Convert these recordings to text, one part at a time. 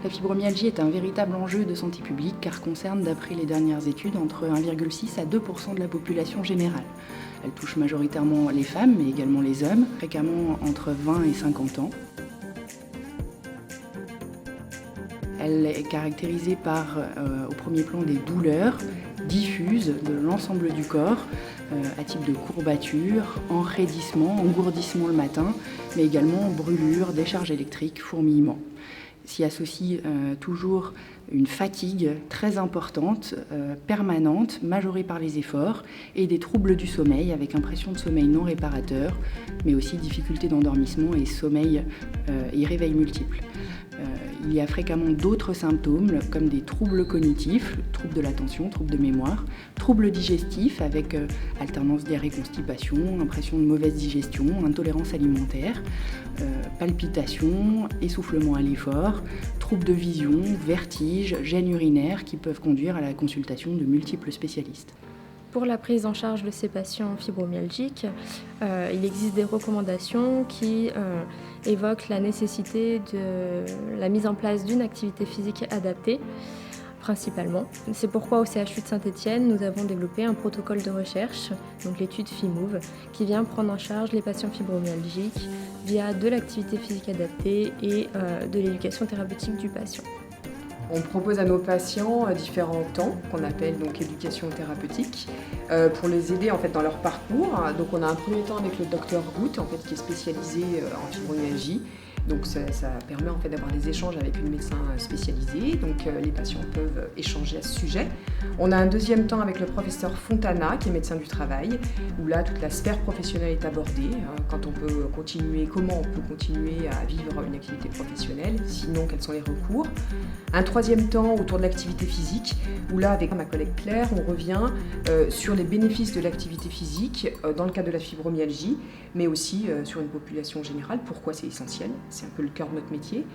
La fibromyalgie est un véritable enjeu de santé publique car concerne, d'après les dernières études, entre 1,6 à 2% de la population générale. Elle touche majoritairement les femmes, mais également les hommes, fréquemment entre 20 et 50 ans. Elle est caractérisée par, au premier plan, des douleurs diffuses de l'ensemble du corps, à type de courbatures, enraidissement, engourdissement le matin, mais également brûlures, décharges électriques, fourmillements. S'y associe toujours une fatigue très importante, permanente, majorée par les efforts, et des troubles du sommeil avec impression de sommeil non réparateur, mais aussi difficultés d'endormissement et sommeil et réveil multiples. Il y a fréquemment d'autres symptômes comme des troubles cognitifs, troubles de l'attention, troubles de mémoire, troubles digestifs avec alternance diarrhée-constipation, impression de mauvaise digestion, intolérance alimentaire, palpitations, essoufflement à l'effort, troubles de vision, vertiges, gênes urinaires qui peuvent conduire à la consultation de multiples spécialistes. Pour la prise en charge de ces patients fibromyalgiques, il existe des recommandations qui évoquent la nécessité de la mise en place d'une activité physique adaptée, principalement. C'est pourquoi au CHU de Saint-Étienne, nous avons développé un protocole de recherche, donc l'étude FIMOVE, qui vient prendre en charge les patients fibromyalgiques via de l'activité physique adaptée et de l'éducation thérapeutique du patient. On propose à nos patients différents temps qu'on appelle donc éducation thérapeutique pour les aider en fait dans leur parcours. Donc on a un premier temps avec le docteur Root en fait qui est spécialisé en fibromyalgie. Donc ça permet en fait d'avoir des échanges avec une médecin spécialisée, donc les patients peuvent échanger à ce sujet. On a un deuxième temps avec le professeur Fontana qui est médecin du travail, où là toute la sphère professionnelle est abordée, quand on peut continuer, comment on peut continuer à vivre une activité professionnelle, sinon quels sont les recours. Un troisième temps autour de l'activité physique, où là avec ma collègue Claire on revient sur les bénéfices de l'activité physique dans le cadre de la fibromyalgie, mais aussi sur une population générale, pourquoi c'est essentiel. C'est un peu le cœur de notre métier.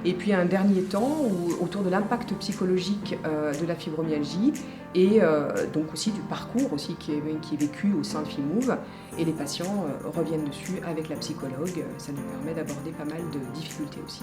Et puis un dernier temps autour de l'impact psychologique de la fibromyalgie et donc aussi du parcours aussi qui est vécu au sein de FIMOVE. Et les patients reviennent dessus avec la psychologue. Ça nous permet d'aborder pas mal de difficultés aussi.